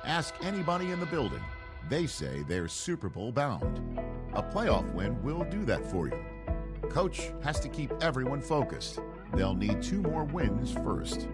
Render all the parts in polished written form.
Ask anybody in the building. They say they're Super Bowl bound. A playoff win will do that for you. Coach has to keep everyone focused. They'll need 2 more wins first.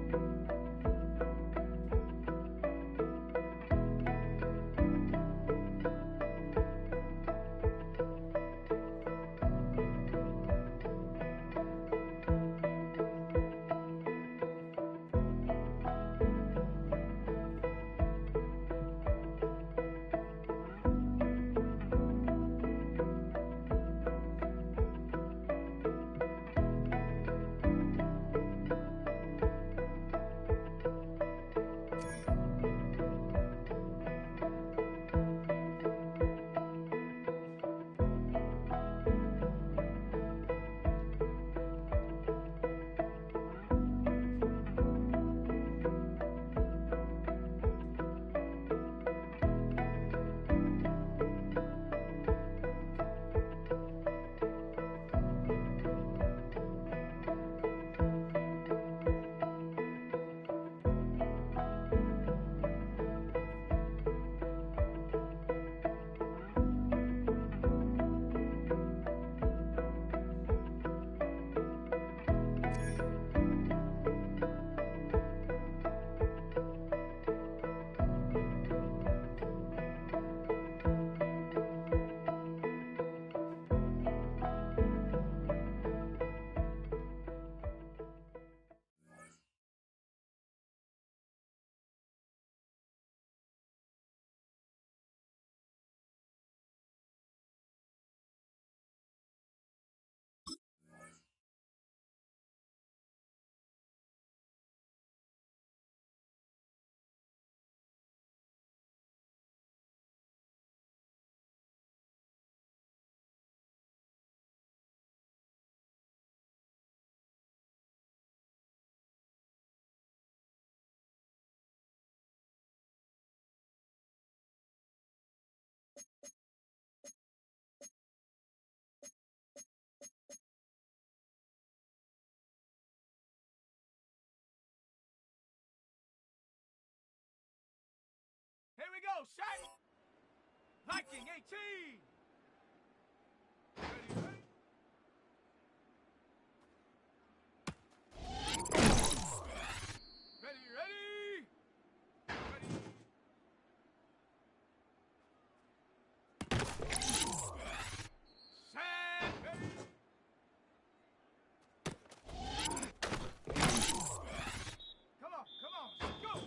Here we go, shot! Viking 18! Ready, ready? Ready, ready? Ready. Set, ready? Come on, let's go!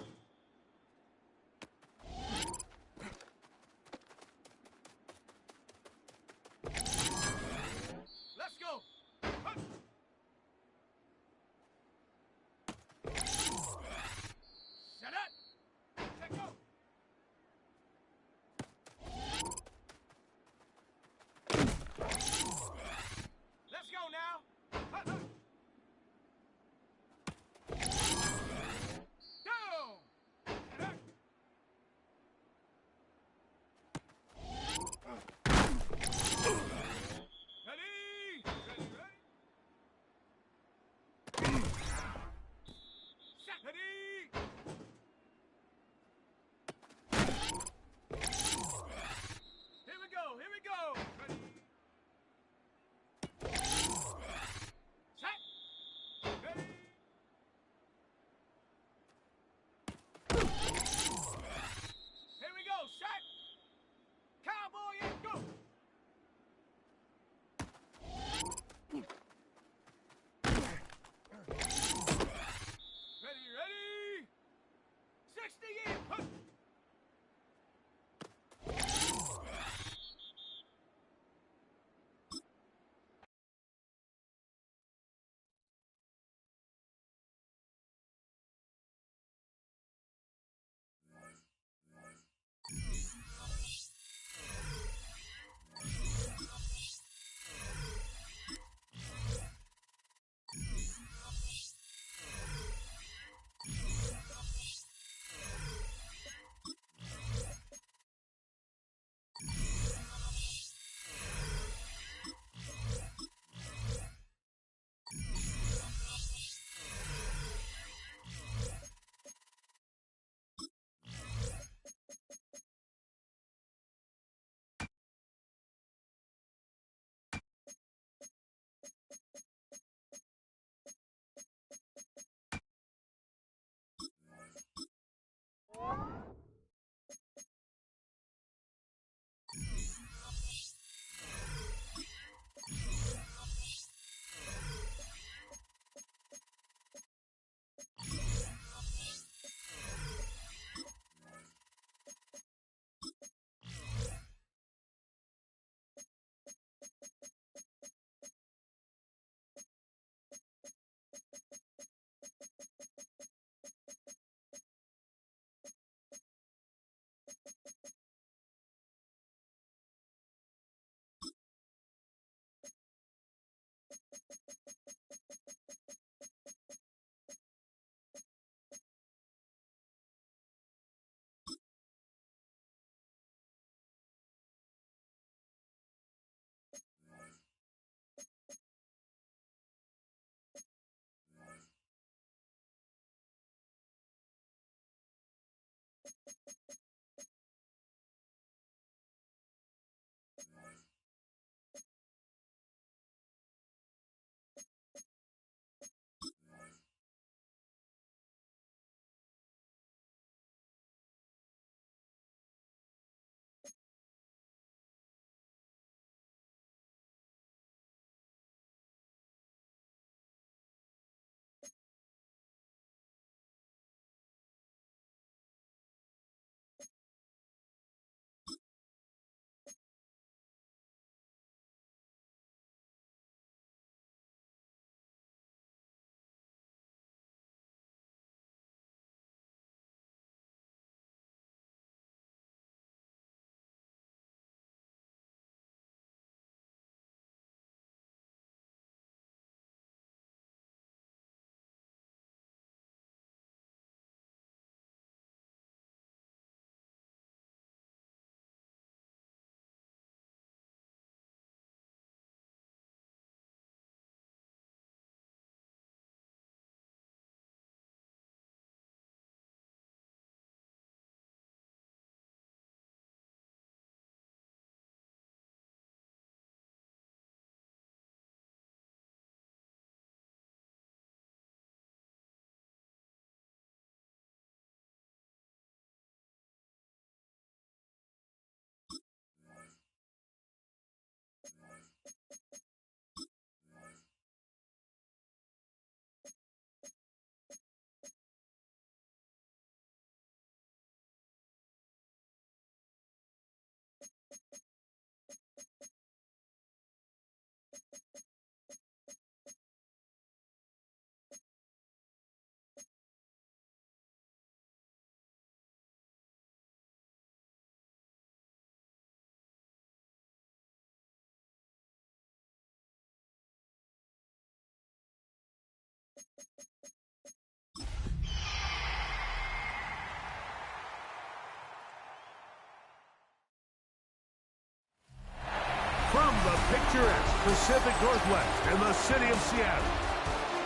picturesque Pacific Northwest and the city of Seattle.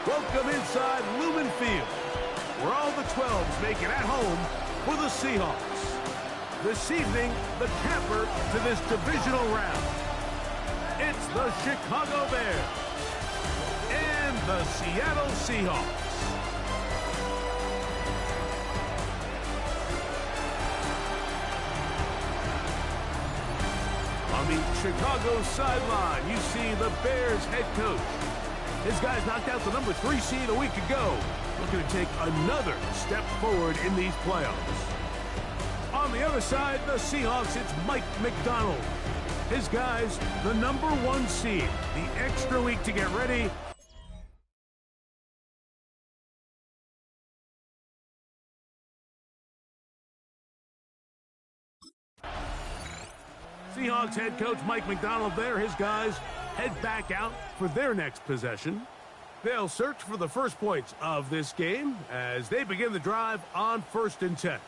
Welcome inside Lumen Field, where all the 12s make it at home for the Seahawks. This evening, the capper to this divisional round. It's the Chicago Bears and the Seattle Seahawks. On the Chicago sideline, you see the Bears head coach. His guys knocked out the number 3 seed a week ago, looking to take another step forward in these playoffs. On the other side, the Seahawks, it's Mike McDonald. His guys, the number 1 seed, the extra week to get ready. Seahawks head coach Mike McDonald there. His guys head back out for their next possession. They'll search for the first points of this game as they begin the drive on 1st and 10.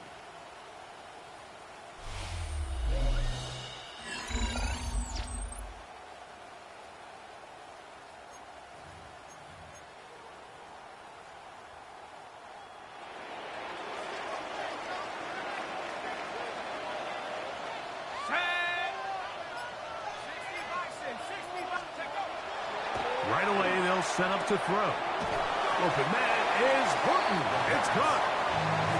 Right away, they'll set up to throw. Open man is Horton. It's caught.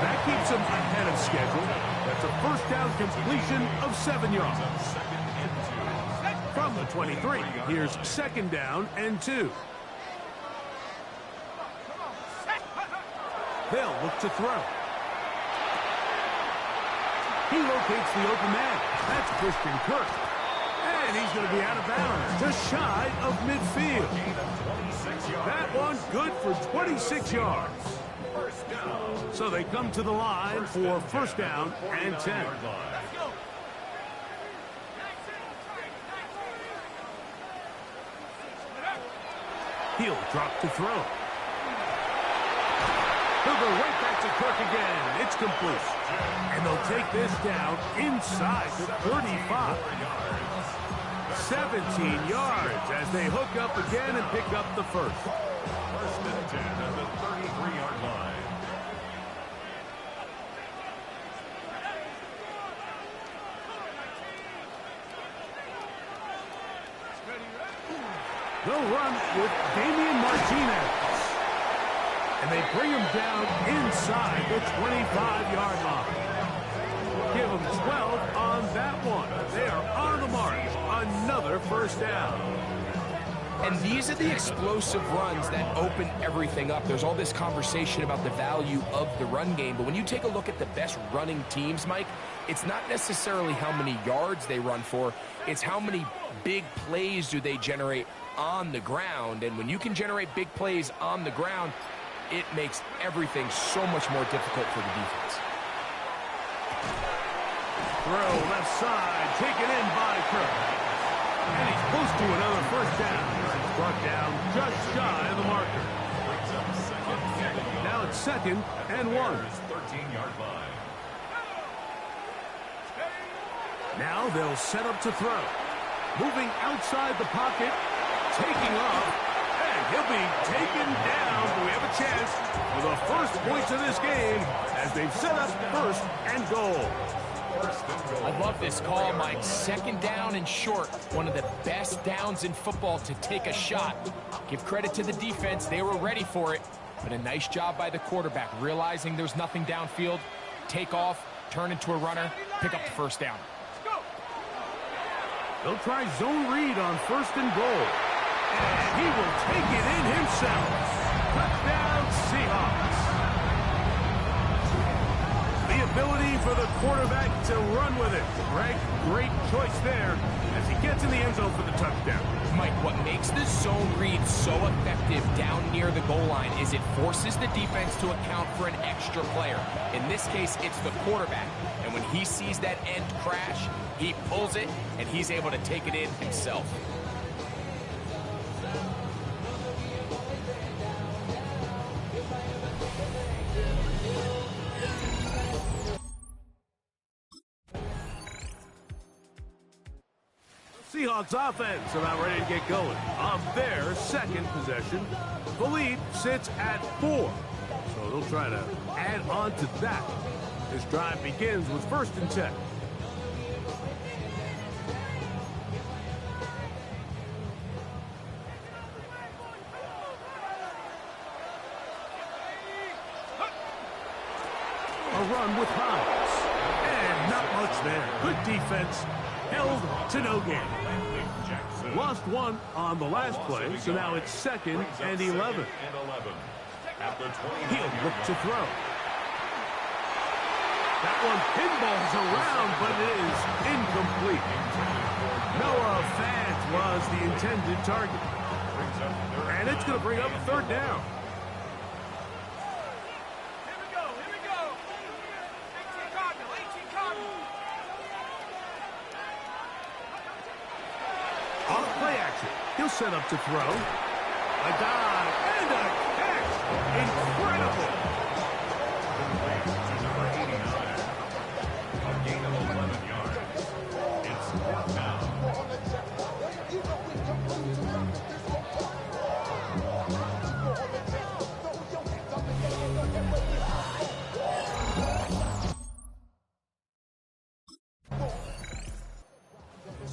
That keeps him ahead of schedule. That's a first down completion of 7 yards. From the 23, here's 2nd down and 2. They'll look to throw. He locates the open man. That's Christian Kirk. And he's going to be out of bounds, just shy of midfield. That one good for 26 yards. So they come to the line for 1st down and 10. He'll drop to throw. He'll go right back to Kirk again. It's complete. And they'll take this down inside the 35. 17 yards as they hook up again and pick up the first. 1st and 10 at the 33-yard line. They'll run with Damian Martinez. And they bring him down inside the 25-yard line. Give them 12 on that one. They are on the march. Another 1st down. And these are the explosive runs that open everything up. There's all this conversation about the value of the run game, but when you take a look at the best running teams, Mike, it's not necessarily how many yards they run for, it's how many big plays do they generate on the ground. And when you can generate big plays on the ground, it makes everything so much more difficult for the defense. Throw left side, taken in by Kirk. And he's close to another 1st down. It's brought down just shy of the marker. Now it's 2nd and 1. 13-yard line. Now they'll set up to throw. Moving outside the pocket, taking off, and he'll be taken down. We have a chance for the first points of this game as they've set up 1st and goal. I love this call, Mike. 2nd down and short. One of the best downs in football to take a shot. Give credit to the defense. They were ready for it. But a nice job by the quarterback, realizing there's nothing downfield. Take off, turn into a runner, pick up the 1st down. They'll try zone read on 1st and goal. And he will take it in himself. Touchdown, Seahawks. The ability for the quarterback to run with it. Greg, great choice there as he gets in the end zone for the touchdown. Mike, what makes the zone read so effective down near the goal line is it forces the defense to account for an extra player. In this case, it's the quarterback. And when he sees that end crash, he pulls it, and he's able to take it in himself. Seahawks offense about ready to get going. On their second possession, the lead sits at 4. So they'll try to add on to that. This drive begins with 1st and 10. A run with Hines. And not much there. Good defense. Held to no gain. Lost one on the last play, so now it's 2nd and 11. He'll look to throw. That one pinballs around, but it is incomplete. Noah Fant was the intended target. And it's going to bring up 3rd down. Here we go. 18 Cardinal. On play action, he'll set up to throw. A dive and a catch. Incredible. Number 89. A gain of 11 yards. It's 4th down.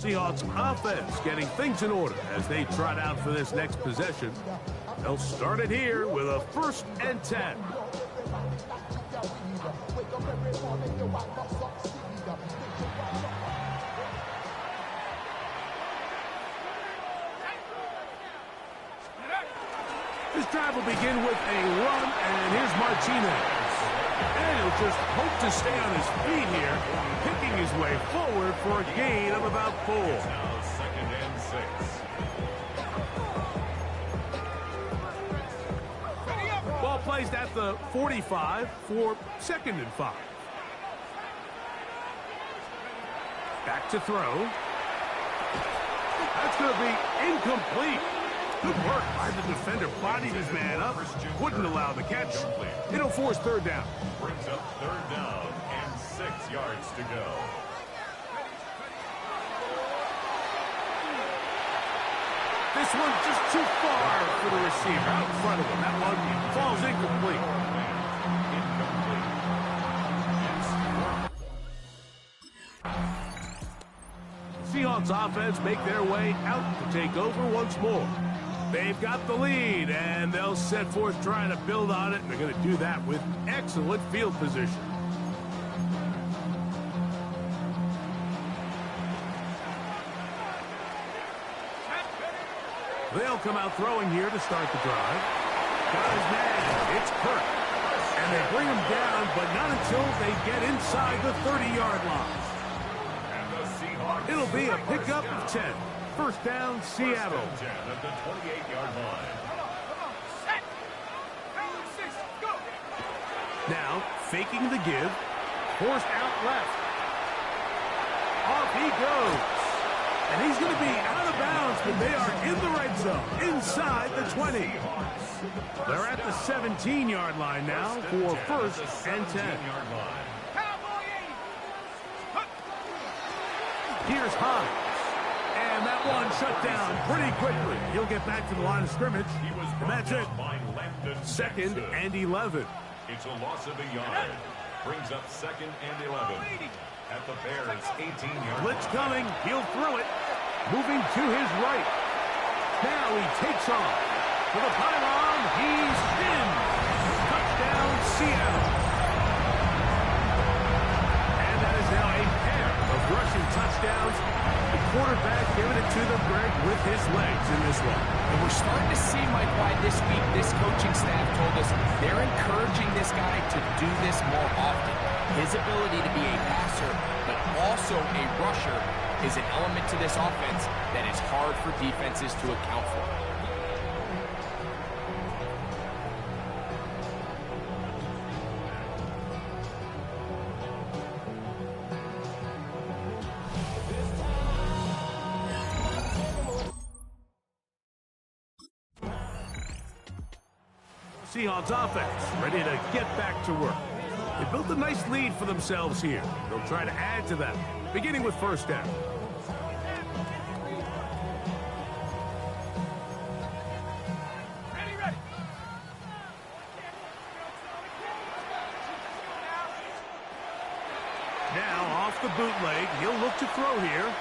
Seahawks offense getting things in order as they trot out for this next possession. They'll start it here with a 1st and 10. This drive will begin with a run, and here's Martinez. And he'll just hope to stay on his feet here, picking his way forward for a gain of about 4. Now 2nd and 6. Ball placed at the 45 for 2nd and 5. Back to throw. That's going to be incomplete. Good work by the defender. Bodied his man up. Wouldn't allow the catch. It'll force 3rd down. Brings up 3rd down and 6 yards to go. This one's just too far for the receiver out in front of him. That one falls incomplete. Seahawks offense make their way out to take over once more. They've got the lead, and they'll set forth trying to build on it. They're going to do that with excellent field position. They'll come out throwing here to start the drive. Got his man. It's Kirk. And they bring him down, but not until they get inside the 30-yard line. It'll be a pickup of 10. 1st down, Seattle. 10 at the 28-yard line. Set. Down 6. Go. Now, faking the give. Forced out left. Off he goes. And he's going to be out of bounds, but they are in the red zone, inside the 20. They're at the 17-yard line now for 1st and 10. Cowboy 80. Here's Hines. And that one shut down pretty quickly. He'll get back to the line of scrimmage. And that's it. 2nd and 11. It's a loss of a yard. Brings up 2nd and 11. At the Bears' 18-yard Blitz line. coming. He'll throw it. Moving to his right. Now he takes off. For the pylon, he's in. Touchdown, Seattle. And that is now a pair of rushing touchdowns. The quarterback giving it to the Greg with his legs in this one. And we're starting to see, Mike, why this week this coaching staff told us they're encouraging this guy to do this more often. His ability to be a passer, but also a rusher, is an element to this offense that is hard for defenses to account for. Seahawks offense ready to get back to work. They built a nice lead for themselves here. They'll try to add to that, beginning with 1st down. Now off the bootleg, he'll look to throw here.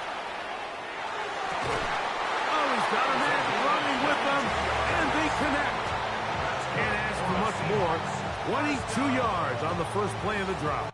Oh, he's got a man running with them, and they connect. Can't ask for much more. 22 yards on the first play of the drop.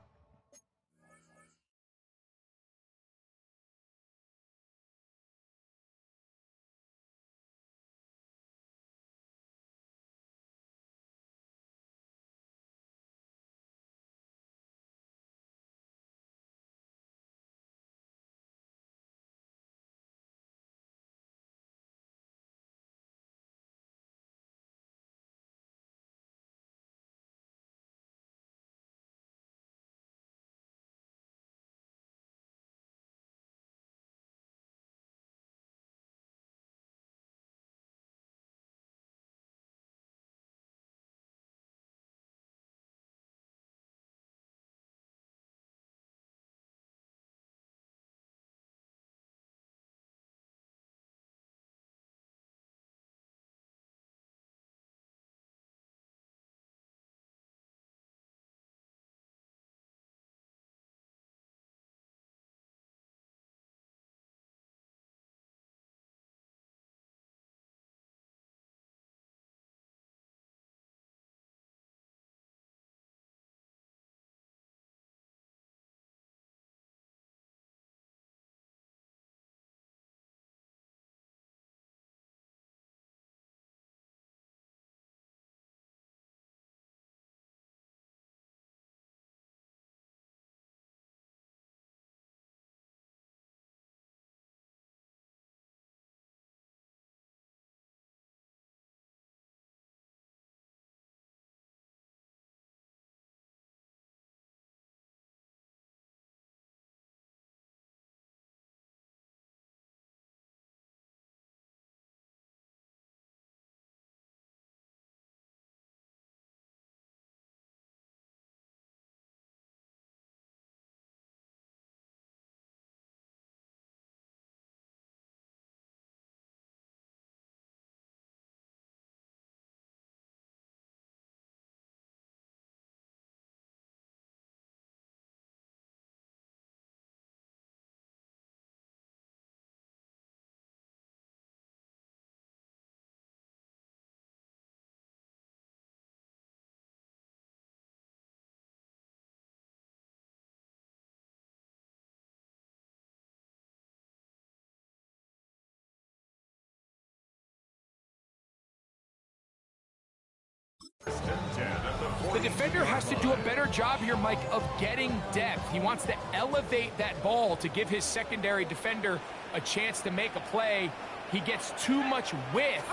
The defender has to do a better job here, Mike, of getting depth. He wants to elevate that ball to give his secondary defender a chance to make a play. He gets too much width,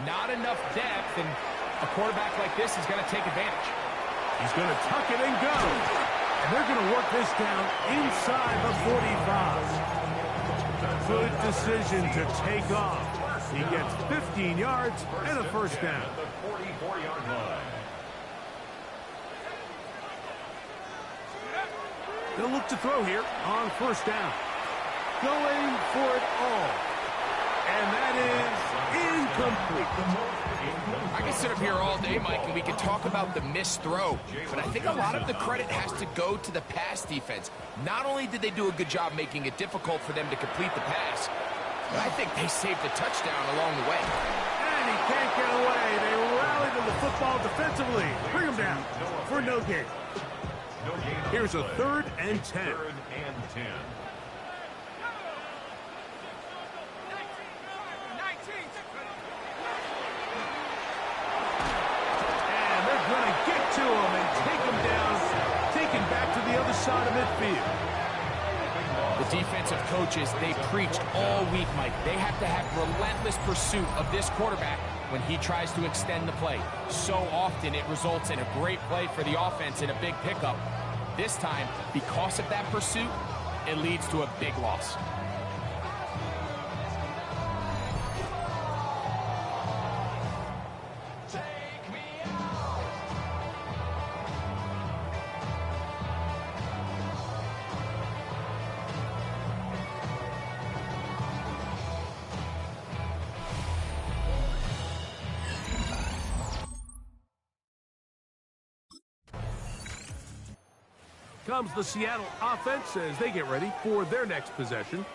not enough depth, and a quarterback like this is going to take advantage. He's going to tuck it and go. And they're going to work this down inside the 45. Good decision to take off. He gets 15 yards and a first down. The 44-yard line. They'll look to throw here on first down. Going for it all. And that is incomplete. I can sit up here all day, Mike, and we can talk about the missed throw, but I think a lot of the credit has to go to the pass defense. Not only did they do a good job making it difficult for them to complete the pass, but I think they saved a touchdown along the way. And he can't get away. They rallied to the football defensively. Bring him down for no gain. Here's a 3rd and 10. 3rd and 10. And they're going to get to him and take him down, take him back to the other side of midfield. The defensive coaches, they preached all week, Mike. They have to have relentless pursuit of this quarterback when he tries to extend the play. So often it results in a great play for the offense and a big pickup. This time, because of that pursuit, it leads to a big loss. comes the Seattle offense as they get ready for their next possession.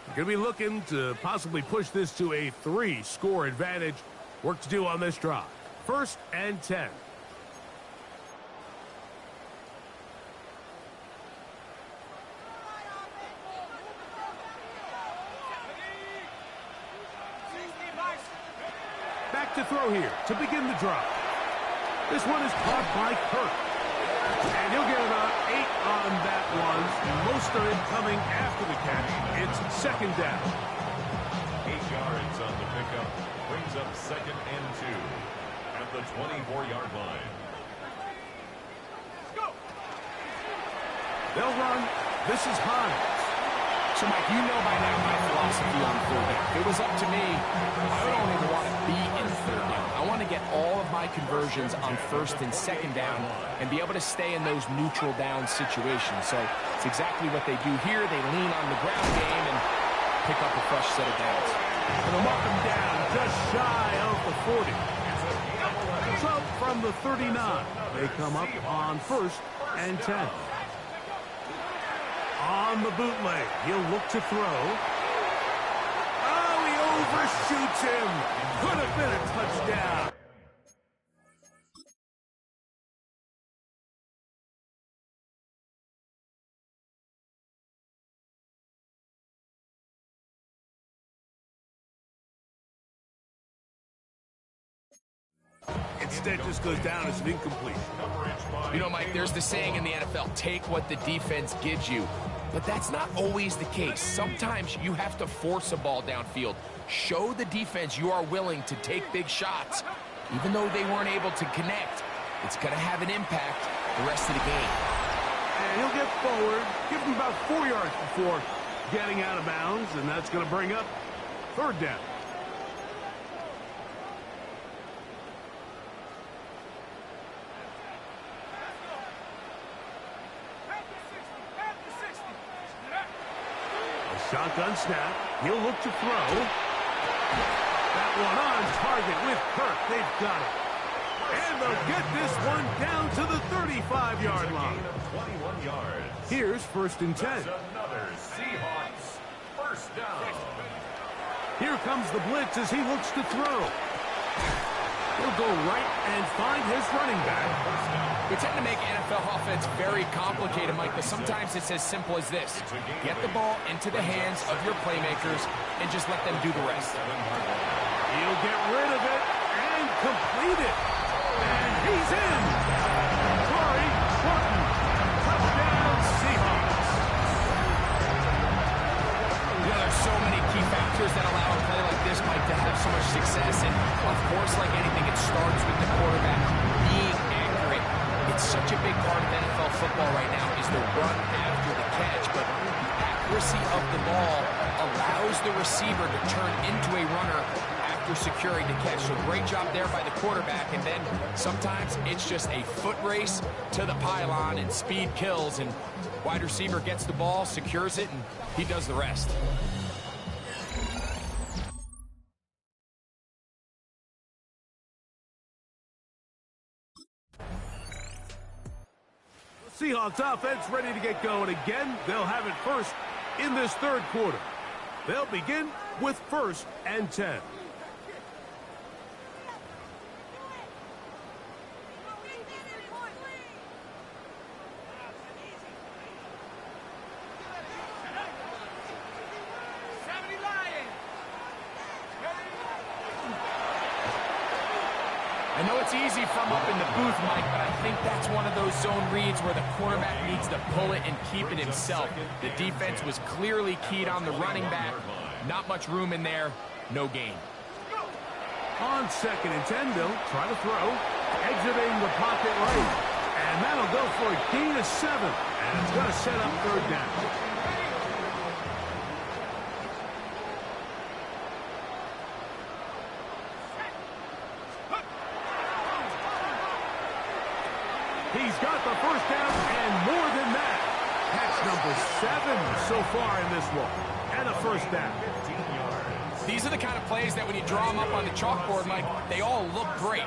They're going to be looking to possibly push this to a 3-score advantage. Work to do on this drive. 1st and 10. Back to throw here to begin the drive. This one is caught by Kirk. And he'll get about 8 on that one. Most of it coming after the catch. It's 2nd down. 8 yards on the pickup. Brings up 2nd and 2 at the 24-yard line. Go! They'll run. This is Hines. So, Mike, you know by now my philosophy on 3rd down. If it was up to me, I don't even want to be in 3rd down. I want to get all of my conversions on 1st and 2nd down and be able to stay in those neutral down situations. So it's exactly what they do here. They lean on the ground game and pick up a fresh set of downs. And they'll mark them down just shy of the 40. So from the 39, they come up on 1st and 10. On the bootleg, he'll look to throw. Oh, he overshoots him. Could have been a touchdown. Instead, just goes down as an incompletion. You know, Mike, there's the saying in the NFL, take what the defense gives you. But that's not always the case. Sometimes you have to force a ball downfield. Show the defense you are willing to take big shots. Even though they weren't able to connect, it's going to have an impact the rest of the game. And he'll get forward, give him about 4 yards before getting out of bounds, and that's going to bring up 3rd down. Shotgun snap. He'll look to throw. That one on target with Kirk. They've got it. And they'll get this one down to the 35-yard line. 21 yards. Here's 1st and 10. Another Seahawks 1st down. Here comes the blitz as he looks to throw. He'll go right and find his running back. We tend to make NFL offense very complicated, Mike, but sometimes it's as simple as this. Get the ball into the hands of your playmakers and just let them do the rest. He'll get rid of it and complete it. And he's in. Corey Horton. Touchdown Seahawks. You know, there's so many key factors that allow a play like this, Mike, to have so much success. And, of course, like anything, it starts with the quarterback being accurate. It's such a big part of NFL football right now is the run after the catch, but the accuracy of the ball allows the receiver to turn into a runner after securing the catch. So great job there by the quarterback, and then sometimes it's just a foot race to the pylon and speed kills, and wide receiver gets the ball, secures it, and he does the rest. Seahawks offense ready to get going again. They'll have it 1st in this 3rd quarter. They'll begin with 1st and 10. I know it's easy from up in the booth, Mike, but I think that's one of those zone reads where the quarterback needs to pull it and keep it himself. The defense was clearly keyed on the running back. Not much room in there. No gain. On 2nd and 10, they'll try to throw. Exiting the pocket right. And that'll go for a gain of 7. And it's going to set up 3rd down. He's got the 1st down and more than that. Catch number 7 so far in this one. And a 1st down. These are the kind of plays that when you draw them up on the chalkboard, Mike, they all look great.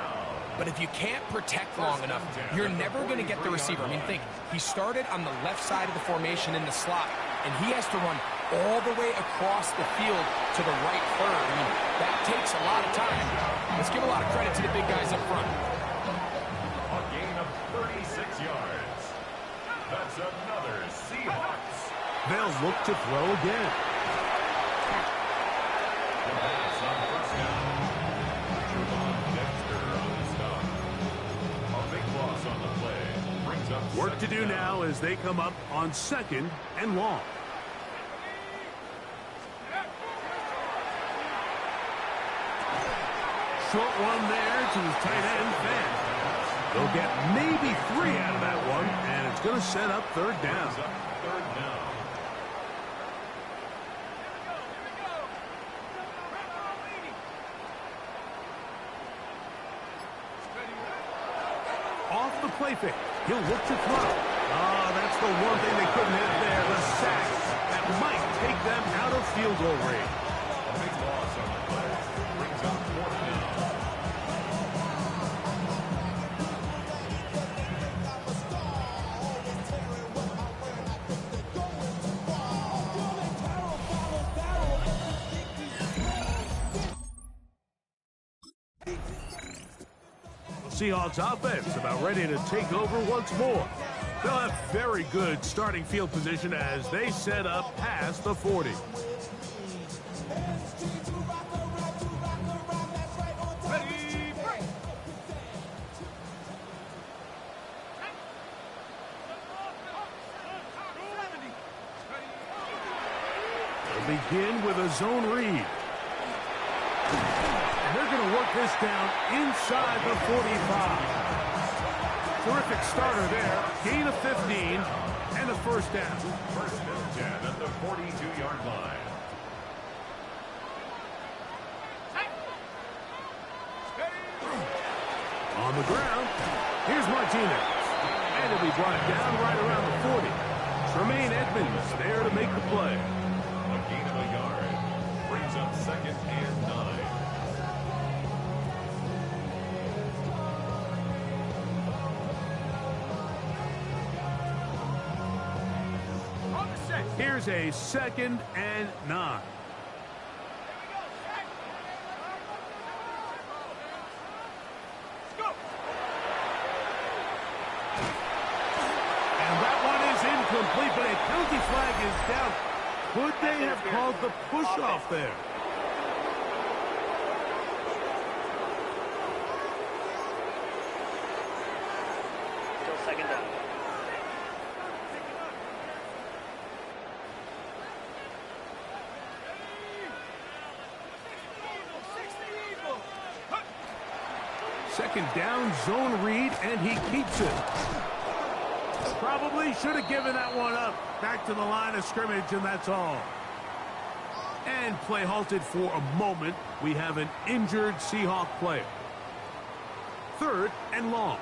But if you can't protect long enough, you're never going to get the receiver. I mean, think, he started on the left side of the formation in the slot, and he has to run all the way across the field to the right third. I mean, that takes a lot of time. Let's give a lot of credit to the big guys up front. A gain of 36 yards. That's another Seahawks. They'll look to throw again. The pass on first down. Dexter on the stop. A big loss on the play. Brings up Work to do now as they come up on 2nd and long. Short one there to his tight end, Van. They'll get maybe 3 out of that one, and it's going to set up 3rd down. Third down. Off the play fake. He'll look to throw. Oh, that's the one thing they couldn't hit there, the sack that might take them out of field goal range. A big loss on the play. Brings up 4th down. Seahawks offense about ready to take over once more. They'll have very good starting field position as they set up past the 40. They'll begin with a zone read. They're going to work this down inside the 45. Terrific starter there. Gain of 15 and a 1st down. 1st and 10 at the 42-yard line. On the ground, here's Martinez. And he'll be brought down right around the 40. Tremaine Edmonds there to make the play. A gain of a yard. Brings up 2nd and 9. Here's a 2nd and 9. And that one is incomplete, but a penalty flag is down. Could they have called the push-off there? Still 2nd down. Second down, zone read, and he keeps it. Probably should have given that one up. Back to the line of scrimmage, and that's all. And play halted for a moment. We have an injured Seahawk player. 3rd and long.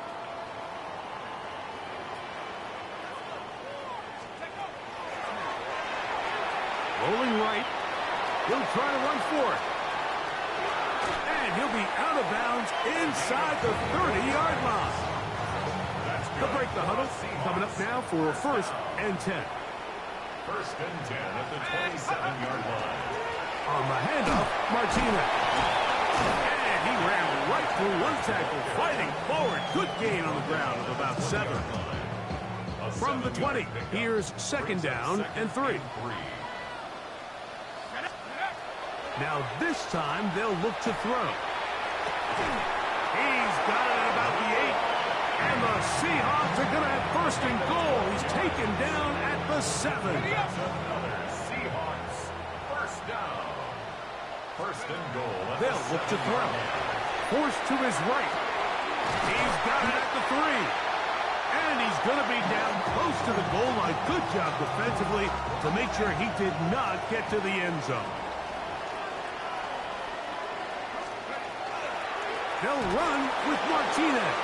Rolling right. He'll try to run for it. And he'll be out of bounds inside the 30-yard line. They'll break the huddle. Coming up now for a 1st and 10. 1st and 10 at the 27-yard line. On the handoff, Martinez. And he ran right through one tackle, fighting forward. Good gain on the ground of about 7. From the 20, here's 2nd down and 3. Now this time they'll look to throw. He's got it at about the 8. And the Seahawks are going to have 1st and goal. He's taken down at the 7. Another Seahawks 1st down. 1st and goal. They'll look to throw. Forced to his right. He's got it at the 3. And he's going to be down close to the goal line. Good job defensively to make sure he did not get to the end zone. They'll run with Martinez.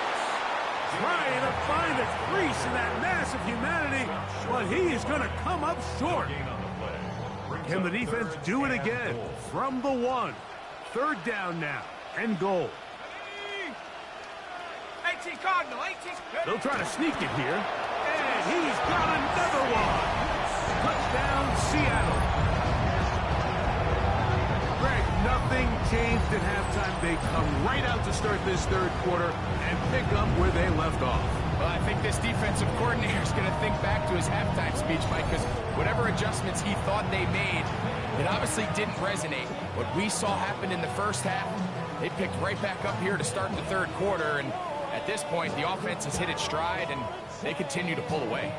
Trying to find a crease in that mass of humanity, but he is going to come up short. Can the defense do it again? From the 1. 3rd down now, and goal. Hey, 18 Cardinal, 18. They'll try to sneak it here. And he's got another one. Touchdown, Seattle. Greg, nothing changed at halftime. They come right out to start this third quarter and pick up where they left off. Well, I think this defensive coordinator is going to think back to his halftime speech, Mike, because whatever adjustments he thought they made, it obviously didn't resonate. What we saw happen in the first half, they picked right back up here to start the third quarter, and at this point, the offense has hit its stride, and they continue to pull away.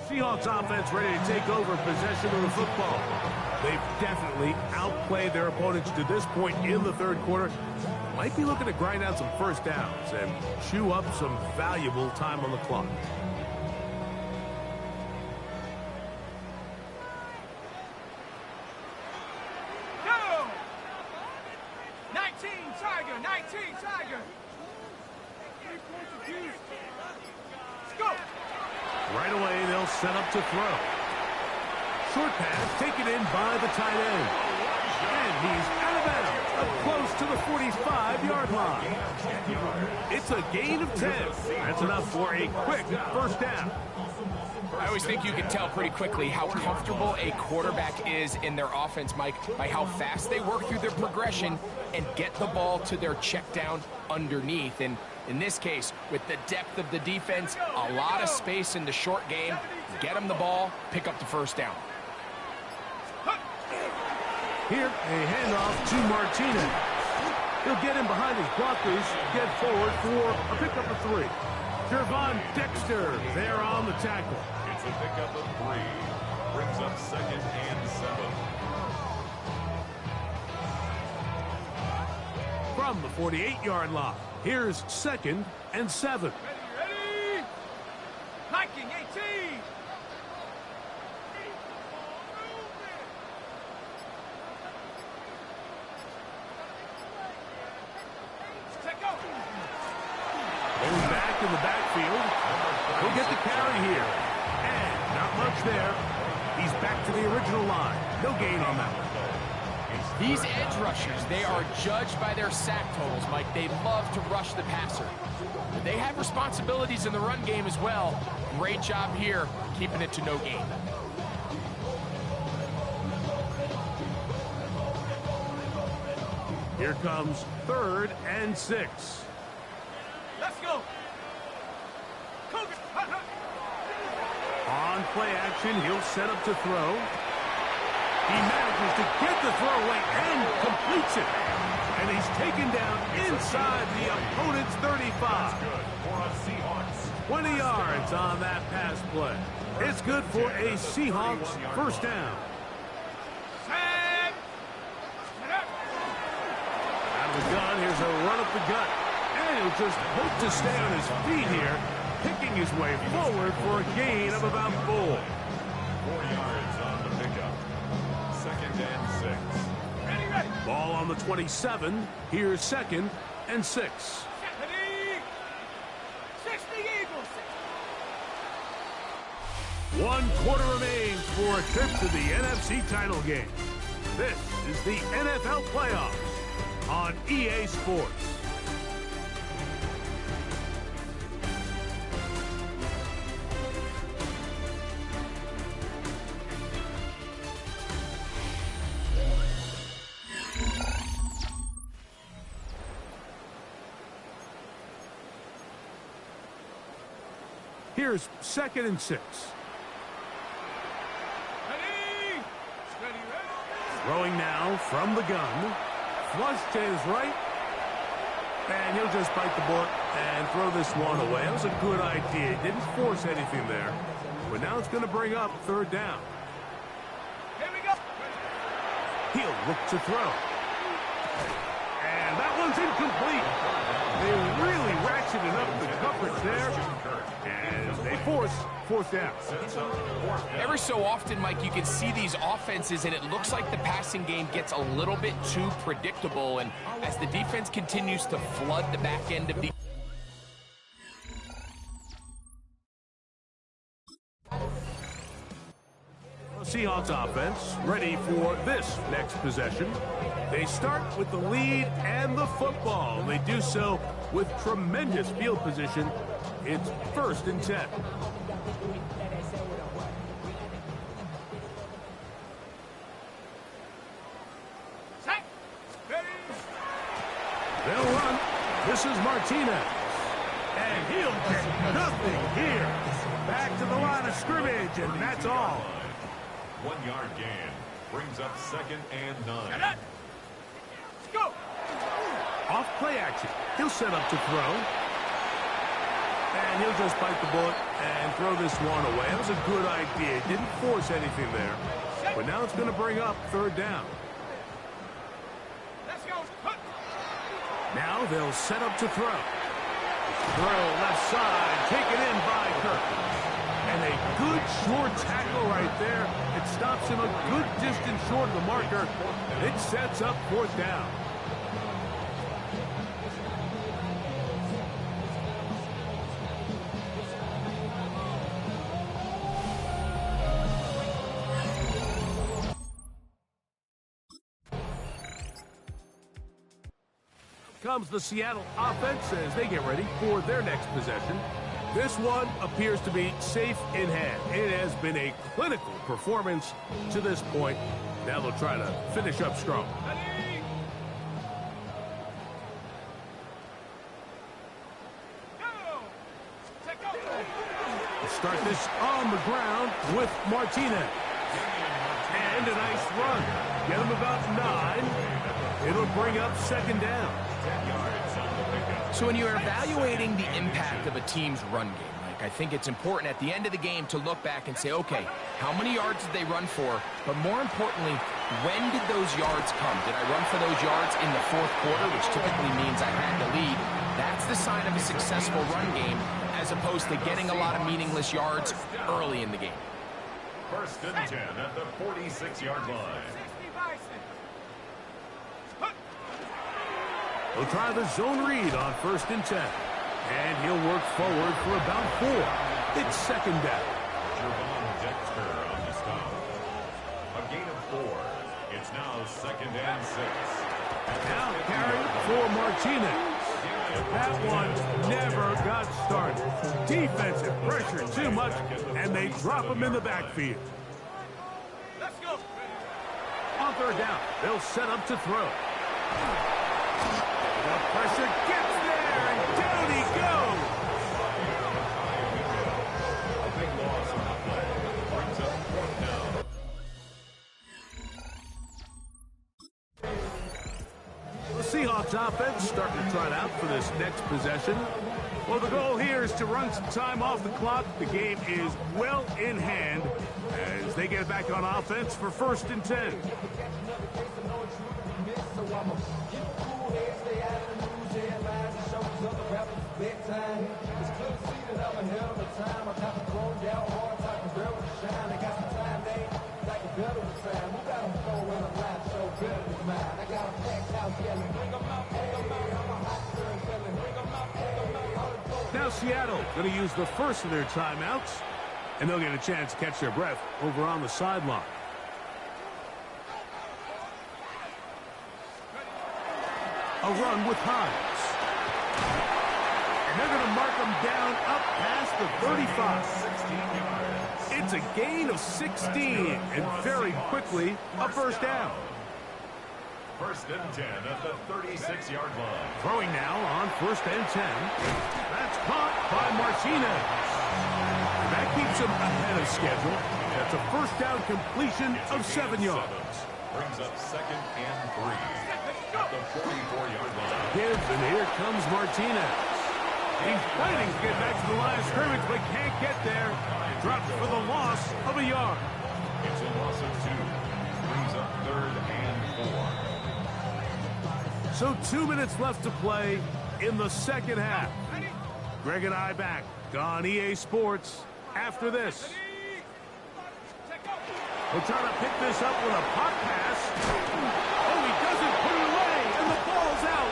Seahawks offense ready to take over possession of the football. They've definitely outplayed their opponents to this point in the third quarter. Might be looking to grind out some first downs and chew up some valuable time on the clock. Go! 19 Tiger, 19 Tiger. 3 points apiece. Let's go. Right away, they'll set up to throw. Short pass taken in by the tight end. And he's out of bounds, up close to the 45-yard line. It's a gain of 10. That's enough for a quick first down. I always think you can tell pretty quickly how comfortable a quarterback is in their offense, Mike, by how fast they work through their progression and get the ball to their check down underneath. And in this case, with the depth of the defense, a lot of space in the short game, get them the ball, pick up the first down. Here, a handoff to Martinez. He'll get in behind his blockers, get forward for a pickup of 3. Jervon Dexter there on the tackle. It's a pickup of 3. Brings up 2nd and 7. From the 48-yard line, here's 2nd and 7. Ready? Hiking 18. Let's go. Going back in the backfield. He'll get the carry here. And not much there. He's back to the original line. No gain on that one. These edge rushers, they are judged by their sack totals, Mike. They love to rush the passer. But they have responsibilities in the run game as well. Great job here, keeping it to no gain. Here comes 3rd and 6. Let's go. Cougar. On play action, he'll set up to throw. He manages to get the throw away and completes it. And he's taken down inside the opponent's 35. 20 yards on that pass play. It's good for a Seahawks first down. Set. Set up. Out of the gun, here's a run up the gut. And he'll just hope to stay on his feet here, picking his way forward for a gain of about 4. 4 yards on the pickup. 2nd and 6. Ready, ready. Ball on the 27. Here's 2nd and 6. Ready. 60 Eagles. 1 quarter remains for a trip to the NFC title game. This is the NFL playoffs on EA Sports. Here's 2nd and 6. Ready. Steady, ready. Throwing now from the gun. Flush to his right. And he'll just bite the bullet and throw this one away. That was a good idea. Didn't force anything there. But now it's going to bring up 3rd down. Here we go. He'll look to throw. And that one's incomplete. They really ratcheted up the coverage there. And they force 4th down. Every so often, Mike, you can see these offenses, and it looks like the passing game gets a little bit too predictable. And as the defense continues to flood the back end of the Seahawks offense ready for this next possession. They start with the lead and the football. They do so with tremendous field position. It's 1st and 10. Set. Ready. They'll run. This is Martinez. And he'll get nothing here. Back to the line of scrimmage, and that's all. 1-yard gain brings up 2nd and 9. Let's go. Off play action. He'll set up to throw. And he'll just bite the bullet and throw this one away. That was a good idea. Didn't force anything there. But now it's going to bring up 3rd down. Let's go. Hook. Now they'll set up to throw. Throw left side. Taken in by Kirk. And a good short tackle right there. It stops him a good distance short of the marker. And it sets up 4th down. Comes the Seattle offense as they get ready for their next possession. This one appears to be safe in hand. It has been a clinical performance to this point. Now they'll try to finish up strong. Ready. Go. Take off. We'll start this on the ground with Martinez. And a nice run. Get him about 9. It'll bring up 2nd down. So when you're evaluating the impact of a team's run game, Mike, I think it's important at the end of the game to look back and say, okay, how many yards did they run for? But more importantly, when did those yards come? Did I run for those yards in the 4th quarter, which typically means I had the lead? That's the sign of a successful run game, as opposed to getting a lot of meaningless yards early in the game. 1st and 10 at the 46-yard line. 60 Bison. Hook. He'll try the zone read on 1st and 10. And he'll work forward for about 4. It's 2nd down. Javon Dexter on the stop. A gain of 4. It's now 2nd and 6. Now carry for Martinez. That one never got started. Defensive pressure too much, and they drop him in the backfield. Let's go. On 3rd down, they'll set up to throw. The pressure gets there, and down he goes. A big loss on the play. Brings up 4th down. The Seahawks offense starting to trot out for this next possession. Well, the goal here is to run some time off the clock. The game is well in hand as they get back on offense for 1st and 10. Now Seattle going to use the first of their timeouts, and they'll get a chance to catch their breath over on the sideline. A run with Hines. And they're going to mark him down up past the 35. It's a gain of 16, and very quickly a 1st down. 1st and 10 at the 36-yard line. Throwing now on 1st and 10. That's caught by Martinez. keeps him ahead of schedule. That's a first down completion of 7 yards. Brings up 2nd and 3 at the 44-yard line. Gibbs, and here comes Martinez. He's fighting to get back to the line of scrimmage, but can't get there. Drops for the loss of a yard. It's a loss of 2. Brings up 3rd and 4. So 2 minutes left to play in the second half. Greg and I back on EA Sports after this. We're trying to pick this up with a pop pass. Oh, he doesn't put it away, and the ball's out.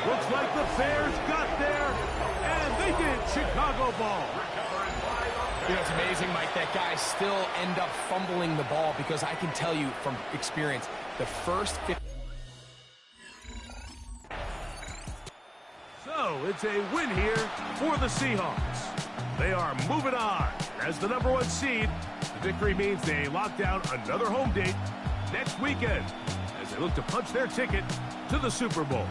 Looks like the Bears got there, and they did. Chicago ball. You know, it's amazing, Mike, that guys still end up fumbling the ball because I can tell you from experience, the first 50... So, it's a win here for the Seahawks. They are moving on as the #1 seed. The victory means they lock down another home date next weekend as they look to punch their ticket to the Super Bowl.